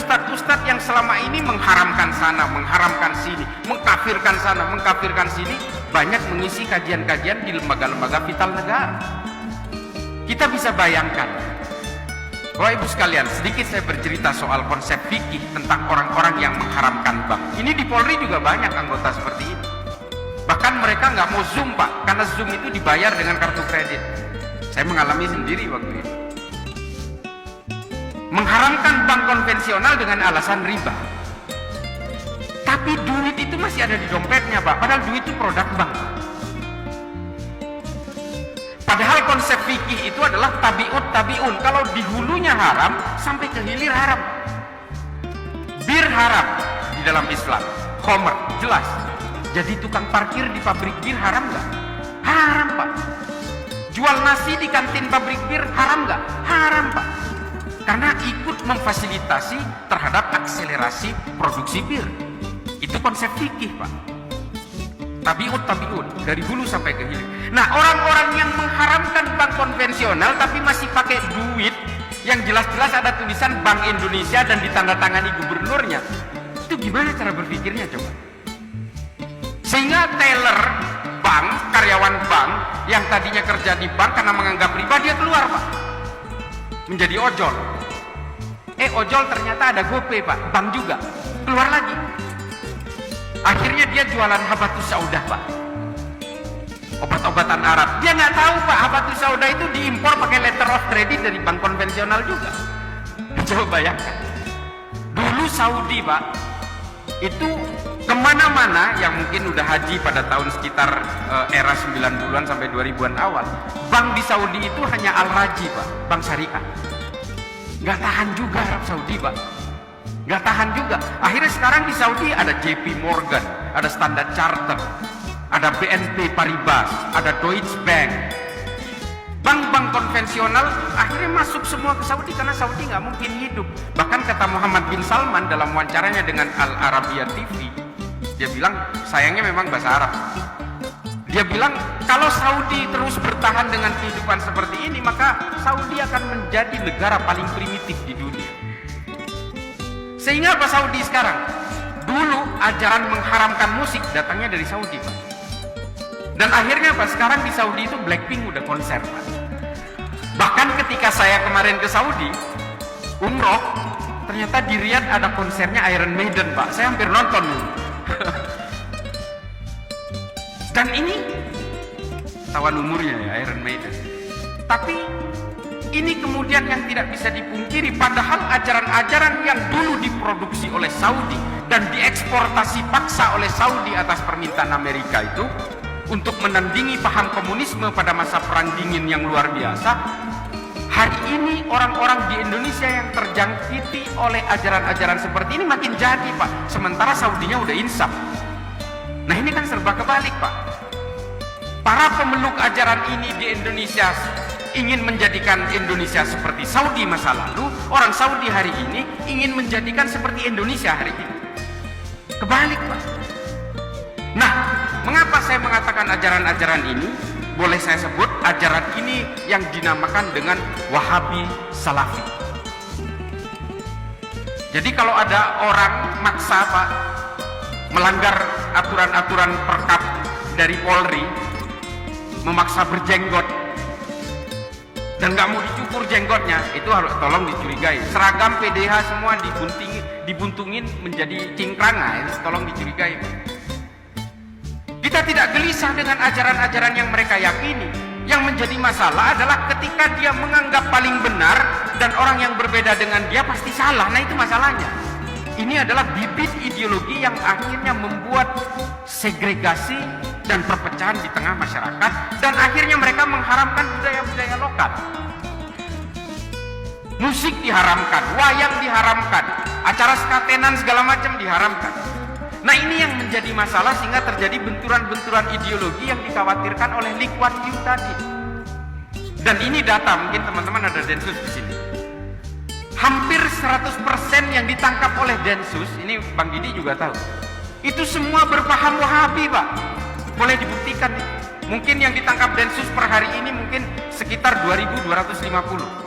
ustadz-ustadz yang selama ini mengharamkan sana, mengharamkan sini, mengkafirkan sana, mengkafirkan sini, banyak mengisi kajian-kajian di lembaga-lembaga vital negara. Kita bisa bayangkan, Bapak Ibu sekalian, sedikit saya bercerita soal konsep fikih tentang orang-orang yang mengharamkan bank. Ini di Polri juga banyak anggota seperti ini. Bahkan mereka nggak mau Zoom, Pak, karena Zoom itu dibayar dengan kartu kredit. Saya mengalami sendiri waktu itu. Mengharamkan bank konvensional dengan alasan riba. Tapi duit itu masih ada di dompetnya, Pak. Padahal duit itu produk bank. Padahal konsep fikih itu adalah tabiut tabiun. Kalau di hulunya haram, sampai ke hilir haram. Bir haram di dalam Islam. Khomer, jelas. Jadi tukang parkir di pabrik bir haram nggak? Haram, Pak. Jual nasi di kantin pabrik bir haram nggak? Haram, Pak. Karena ikut memfasilitasi terhadap akselerasi produksi bir. Itu konsep fikih, Pak. Tabiut tabiun, dari hulu sampai ke hilir. Nah, orang-orang yang mengharamkan bank konvensional tapi masih pakai duit yang jelas-jelas ada tulisan Bank Indonesia dan ditandatangani gubernurnya, itu gimana cara berpikirnya coba? Sehingga teller bank, karyawan bank yang tadinya kerja di bank karena menganggap riba, dia keluar, Pak, menjadi ojol. Ojol ternyata ada GoPay, Pak, bank juga, keluar lagi. Akhirnya dia jualan habatus saudah, Pak, obat-obatan Arab. Dia nggak tahu, Pak, habatus saudah itu diimpor pakai letter of credit dari bank konvensional juga. Coba bayangkan, dulu Saudi, Pak, itu kemana-mana yang mungkin udah haji pada tahun sekitar era 90-an sampai 2000-an awal, bank di Saudi itu hanya Al-Raji, Pak, bank syariah. Nggak tahan juga Arab Saudi, Pak, nggak tahan juga. Akhirnya sekarang di Saudi ada JP Morgan, ada Standard Chartered, ada BNP Paribas, ada Deutsche Bank. Bank-bank konvensional akhirnya masuk semua ke Saudi karena Saudi nggak mungkin hidup. Bahkan kata Muhammad bin Salman dalam wawancaranya dengan Al Arabiya TV, dia bilang, sayangnya memang bahasa Arab, dia bilang kalau Saudi terus bertahan dengan kehidupan seperti ini, maka Saudi akan menjadi negara paling primitif di dunia. Sehingga apa Saudi sekarang? Dulu ajaran mengharamkan musik datangnya dari Saudi, Pak. Dan akhirnya apa? Sekarang di Saudi itu Blackpink udah konser, Pak. Bahkan ketika saya kemarin ke Saudi umroh, ternyata di Riyadh ada konsernya Iron Maiden, Pak. Saya hampir nonton nih. Dan ini tawan umurnya ya, Iron Maiden. Tapi ini kemudian yang tidak bisa dipungkiri, padahal ajaran-ajaran yang dulu diproduksi oleh Saudi dan dieksportasi paksa oleh Saudi atas permintaan Amerika itu untuk menandingi paham komunisme pada masa perang dingin yang luar biasa. Hari ini orang-orang di Indonesia yang terjangkiti oleh ajaran-ajaran seperti ini makin jadi, Pak. Sementara Saudinya udah insaf. Nah, ini kan serba kebalik, Pak. Para pemeluk ajaran ini di Indonesia ingin menjadikan Indonesia seperti Saudi masa lalu. Orang Saudi hari ini ingin menjadikan seperti Indonesia hari ini. Kebalik, Pak. Nah, mengapa saya mengatakan ajaran-ajaran ini? Boleh saya sebut ajaran ini yang dinamakan dengan Wahabi Salafi. Jadi kalau ada orang maksa, Pak, melanggar aturan-aturan perkap dari Polri, memaksa berjenggot dan nggak mau dicukur jenggotnya, itu harus tolong dicurigai. Seragam PDH semua dibuntungin menjadi cingkrang, itu tolong dicurigai, Pak. Kita tidak gelisah dengan ajaran-ajaran yang mereka yakini. Yang menjadi masalah adalah ketika dia menganggap paling benar dan orang yang berbeda dengan dia pasti salah. Nah, itu masalahnya. Ini adalah bibit ideologi yang akhirnya membuat segregasi dan perpecahan di tengah masyarakat, dan akhirnya mereka mengharamkan budaya-budaya lokal. Musik diharamkan, wayang diharamkan, acara skatenan segala macam diharamkan. Nah, ini yang menjadi masalah sehingga terjadi benturan-benturan ideologi yang dikhawatirkan oleh Lee Kuan Yew tadi. Dan ini data, mungkin teman-teman ada Densus di sini. Hampir 100% yang ditangkap oleh Densus, ini Bang Didi juga tahu, itu semua berpaham Wahabi, Pak. Boleh dibuktikan. Mungkin yang ditangkap Densus per hari ini mungkin sekitar 2.250.